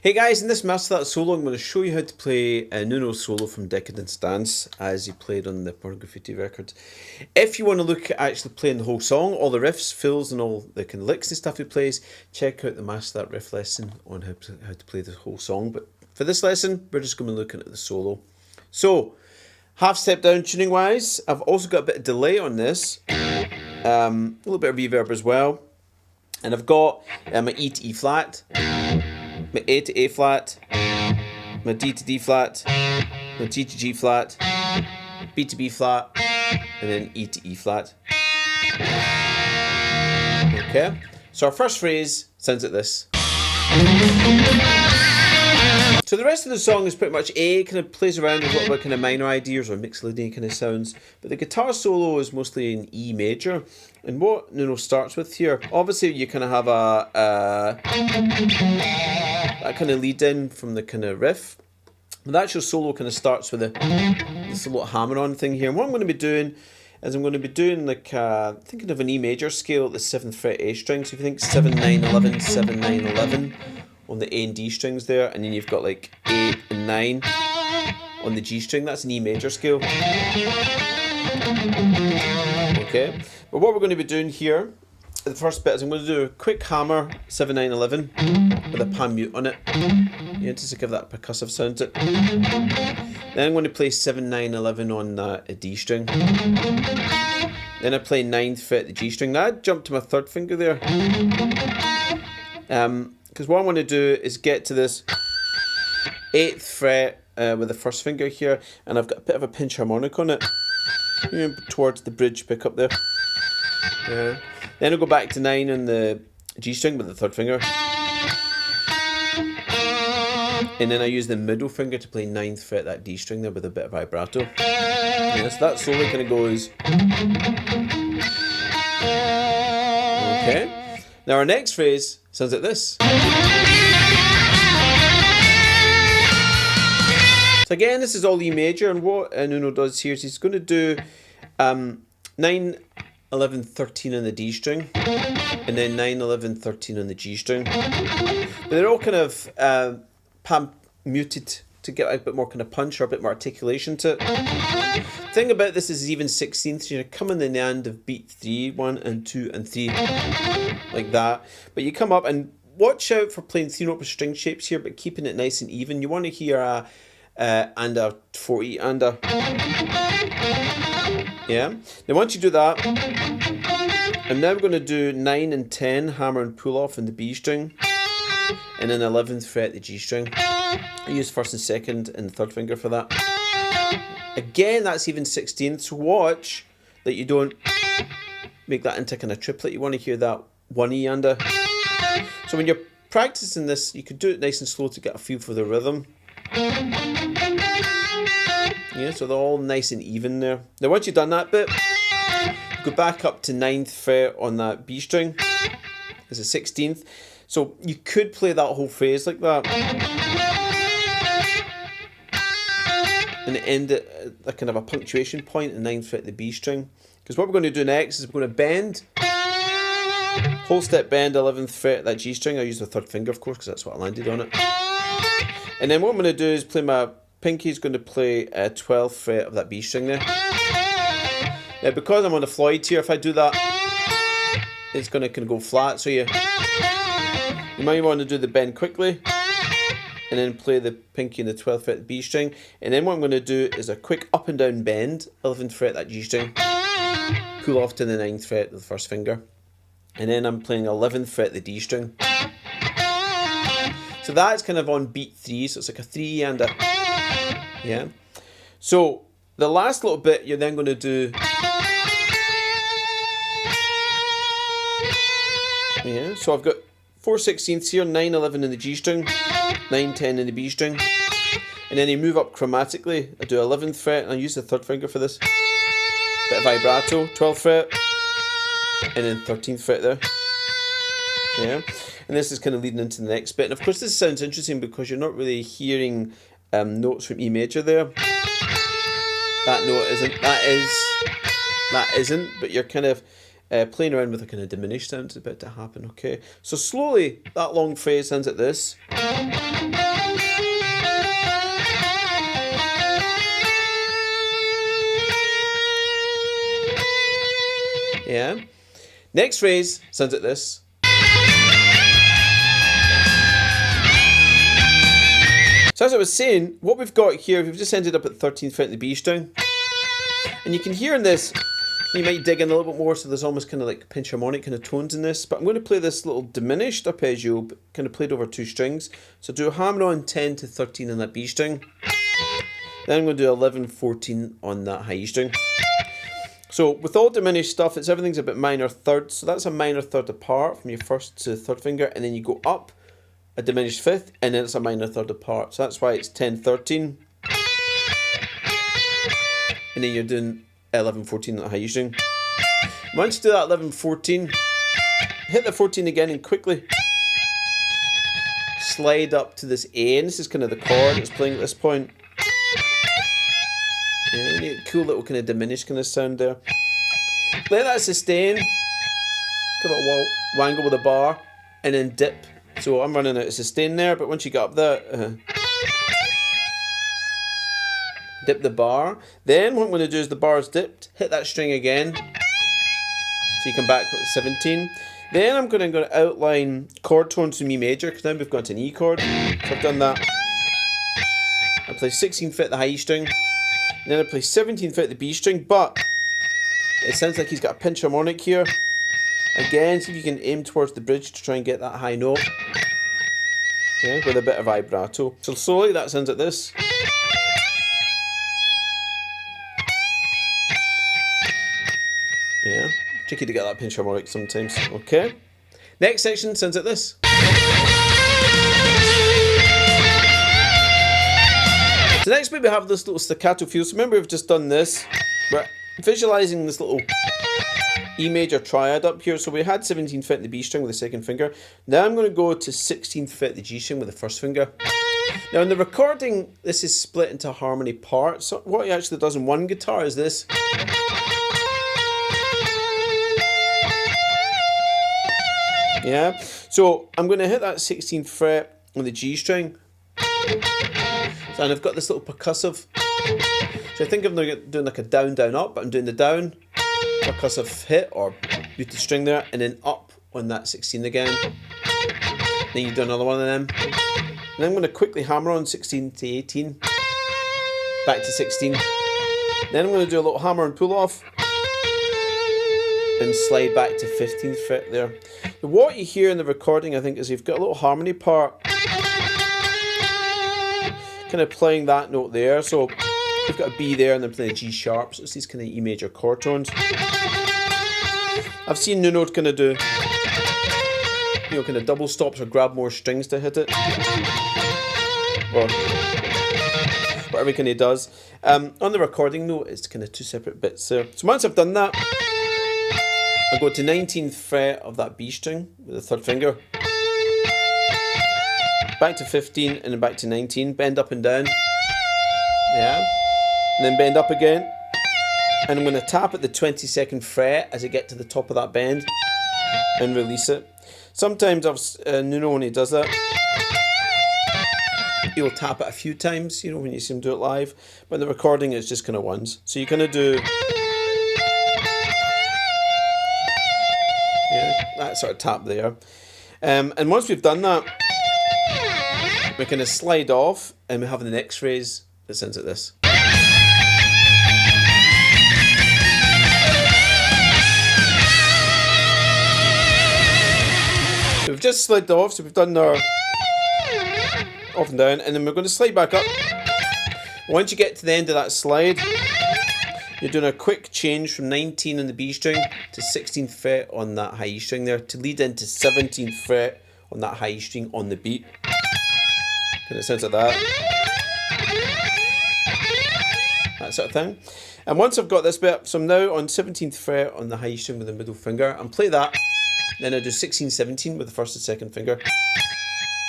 Hey guys, in this Master That solo I'm going to show you how to play Nuno's solo from Decadence Dance as he played on the Pornograffitti record. If you want to look at actually playing the whole song, all the riffs, fills and all the kind of licks and stuff he plays, check out the Master That riff lesson on how to play the whole song. But for this lesson, we're just going to be looking at the solo. So, half step down tuning wise, I've also got a bit of delay on this, a little bit of reverb as well. And I've got my E to E flat, my A to A flat, my D to D flat, my G to G flat, B to B flat, and then E to E flat. Okay, so our first phrase sounds like this. So the rest of the song is pretty much A, kind of plays around with a little bit kind of minor ideas or mixolydian kind of sounds, but the guitar solo is mostly in E major. And what Nuno starts with here, obviously you kind of have that kind of lead in from the kind of riff. But the actual solo kind of starts with this little hammer-on thing here. And what I'm going to be doing is I'm going to be doing like thinking of an E major scale at the 7th fret A string. So if you think 7, 9, 11, 7, 9, 11 on the A and D strings there, and then you've got like 8 and 9 on the G string. That's an E major scale. Okay, but what we're going to be doing here, the first bit is I'm going to do a quick hammer 7, 9, 11 with a pan mute on it, just to give that percussive sound to it. Then I'm going to play 7, 9, 11 on a D string. Then I play 9th fret the G string. Now I jumped to my 3rd finger there, because what I want to do is get to this 8th fret with the 1st finger here, and I've got a bit of a pinch harmonic on it, towards the bridge pickup there. Then I'll go back to 9 on the G string with the 3rd finger, and then I use the middle finger to play 9th fret that D string there with a bit of vibrato. So that solo kind of goes. Okay. Now our next phrase sounds like this. So again, this is all E major, and what Nuno does here is he's going to do 9, 11, 13 on the D string, and then 9, 11, 13 on the G string. But they're all kind of muted to get a bit more kind of punch or a bit more articulation to it. The thing about this is even 16th, you're coming in the end of beat 3, 1 and 2 and 3, like that. But you come up and watch out for playing 3-note string shapes here, but keeping it nice and even. You want to hear a and a 40 and a, yeah. Then once you do that, I'm now going to do 9 and 10 hammer and pull off in the B string, and then 11th fret the G string. I use 1st and 2nd and the 3rd finger for that. Again, that's even 16th, so watch that you don't make that into kind of triplet. You want to hear that 1E and a. So when you're practicing this, you could do it nice and slow to get a feel for the rhythm. Yeah, so they're all nice and even there. Now once you've done that bit, go back up to 9th fret on that B string. It's a 16th. So you could play that whole phrase like that, and end it at a kind of a punctuation point in 9th fret the B string. Because what we're going to do next is we're going to bend, whole step bend 11th fret that G string. I use the 3rd finger, of course, because that's what I landed on it. And then what I'm going to do is play my pinky is going to play 12th fret of that B string there. Now because I'm on the Floyd here, if I do that, it's going to kind of go flat. So you might want to do the bend quickly, and then play the pinky in the 12th fret the B string. And then what I'm going to do is a quick up and down bend, 11th fret that G string, pull off to the 9th fret with the 1st finger, and then I'm playing 11th fret the D string. So that's kind of on beat 3, so it's like a 3 and a, yeah. So the last little bit you're then going to do, yeah, so I've got 4/16 here, 9, 11 in the G string, 9, 10 in the B string, and then you move up chromatically. I do 11th fret, and I use the 3rd finger for this, bit of vibrato, 12th fret, and then 13th fret there, yeah. And this is kind of leading into the next bit. And of course this sounds interesting because you're not really hearing notes from E major there. That note isn't, that isn't, but you're kind of playing around with a kind of diminished sound is about to happen, okay? So slowly, that long phrase sounds like this. Yeah. Next phrase sounds like this. So as I was saying, what we've got here, we've just ended up at 13th fret in the B string. And you can hear in this, you might dig in a little bit more, so there's almost kind of like pinch harmonic kind of tones in this. But I'm going to play this little diminished arpeggio, kind of played over 2 strings. So do a hammer on 10 to 13 on that B string. Then I'm going to do 11, 14 on that high E string. So with all diminished stuff, everything's a bit minor thirds. So that's a minor third apart from your first to third finger, and then you go up a diminished fifth, and then it's a minor third apart. So that's why it's 10, 13. And then you're doing 11, 14 on the high E string. Once you do that 11, 14, hit the 14 again and quickly slide up to this A, and this is kind of the chord it's playing at this point. Yeah, cool little kind of diminished kind of sound there. Let that sustain. Give it a wangle with a bar, and then dip. So I'm running out of sustain there, but once you get up there, dip the bar. Then what I'm going to do is the bar is dipped, hit that string again. So you come back with 17. Then I'm going to outline chord tones from E major, because now we've got an E chord. So I've done that. I play 16th fret the high E string. And then I play 17th fret the B string, but it sounds like he's got a pinch harmonic here. Again, see if you can aim towards the bridge to try and get that high note. Yeah, with a bit of vibrato. So slowly that sounds like this. Yeah, tricky to get that pinch harmonic sometimes. Okay. Next section sounds like this. So next bit we have this little staccato feel. So remember we've just done this. We're visualizing this little E major triad up here. So we had 17th fret in the B string with the second finger. Now I'm going to go to 16th fret the G string with the first finger. Now in the recording, this is split into harmony parts. So what he actually does in one guitar is this. Yeah, so I'm going to hit that 16th fret on the G string. So, and I've got this little percussive. So I think I'm doing like a down, down, up, but I'm doing the down, percussive hit or muted string there, and then up on that 16 again. Then you do another one of them. And I'm going to quickly hammer on 16 to 18, back to 16. Then I'm going to do a little hammer and pull off, and slide back to 15th fret there. But what you hear in the recording, I think, is you've got a little harmony part, kind of playing that note there. So you've got a B there, and then playing a G sharp. So it's these kind of E major chord tones. I've seen Nuno kind of do, you know, kind of double stops or grab more strings to hit it, or whatever kind of does. On the recording note, it's kind of 2 separate bits there. So once I've done that, I go to 19th fret of that B string with the third finger. Back to 15 and then back to 19. Bend up and down. Yeah. And then bend up again. And I'm going to tap at the 22nd fret as I get to the top of that bend and release it. Sometimes Nuno, when he does that, he'll tap it a few times, you know, when you see him do it live. But in the recording, it's just kind of once. So you kind of do, yeah, that sort of tap there. And once we've done that, we kind of slide off and we have the next phrase that sounds like this. So we've just slid off, so we've done our off and down, and then we're going to slide back up. Once you get to the end of that slide, you're doing a quick change from 19 on the B string to 16th fret on that high E string there to lead into 17th fret on that high E string on the beat. And it sounds like that. That sort of thing. And once I've got this bit, so I'm now on 17th fret on the high E string with the middle finger, and play that. Then I do 16, 17 with the first and second finger.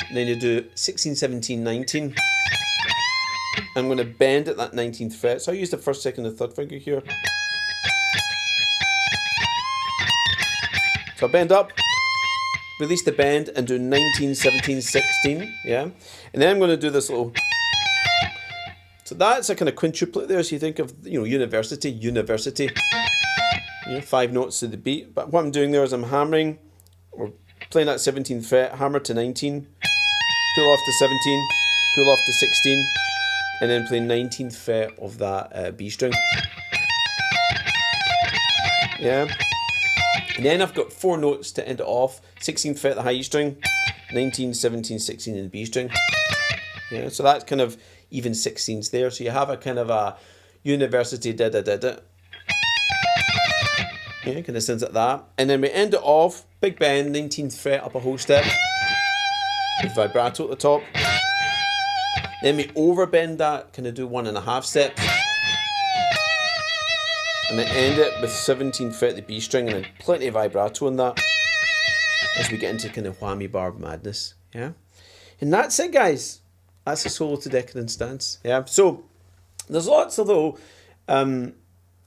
And then you do 16, 17, 19. I'm going to bend at that 19th fret. So I use the first, second, and third finger here. So I bend up, release the bend, and do 19, 17, 16, yeah? And then I'm going to do this little... So that's a kind of quintuplet there, so you think of, you know, university, you know, 5 notes to the beat. But what I'm doing there is I'm hammering, or playing that 17th fret, hammer to 19, pull off to 17, pull off to 16, and then play 19th fret of that B string. Yeah. And then I've got 4 notes to end it off. 16th fret the high E string, 19, 17, 16 in the B string. Yeah, so that's kind of even 16s there. So you have a kind of a university da-da-da-da. Yeah, kind of sounds like that. And then we end it off, big bend, 19th fret up a whole step, with vibrato at the top. Then we overbend that, kind of do 1.5 steps. And then end it with 17th fret the B string, and then plenty of vibrato on that as we get into kind of whammy bar madness. Yeah, and that's it, guys. That's a solo to Decadence Dance. Yeah, so there's lots of little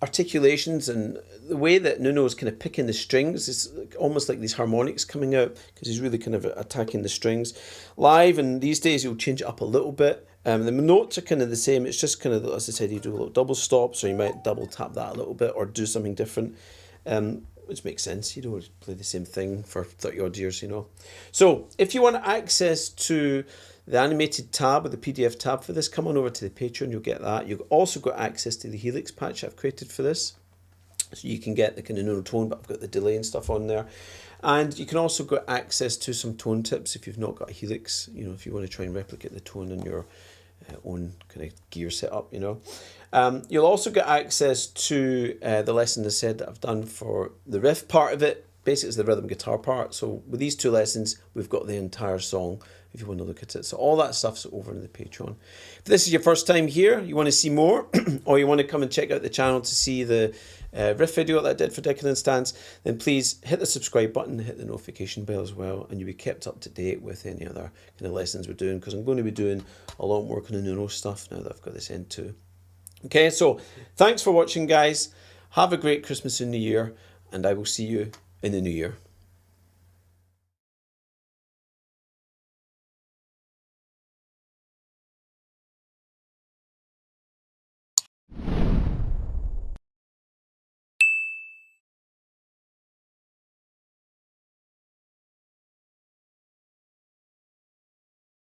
articulations, and the way that Nuno is kind of picking the strings is almost like these harmonics coming out, because he's really kind of attacking the strings. Live, and these days he'll change it up a little bit. The notes are kind of the same. It's just kind of, as I said, you do a little double stops, or you might double tap that a little bit, or do something different, which makes sense. You don't play the same thing for 30 odd years, you know. So if you want access to the animated tab or the PDF tab for this, come on over to the Patreon, you'll get that. You've also got access to the Helix patch I've created for this. So you can get the kind of Nuno tone, but I've got the delay and stuff on there. And you can also get access to some tone tips if you've not got a Helix, you know, if you want to try and replicate the tone on your own kind of gear setup, you know. You'll also get access to the lesson I said that I've done for the riff part of it. Basically, it's the rhythm guitar part. So with these 2 lessons, we've got the entire song, if you want to look at it. So all that stuff's over in the Patreon. If this is your first time here, you want to see more, or you want to come and check out the channel to see the riff video that I did for Decadence Dance, then please hit the subscribe button, hit the notification bell as well, and you'll be kept up to date with any other kind of lessons we're doing, because I'm going to be doing a lot more kind of Nuno stuff now that I've got this N2. Okay, so thanks for watching, guys. Have a great Christmas and New Year, and I will see you in the New Year.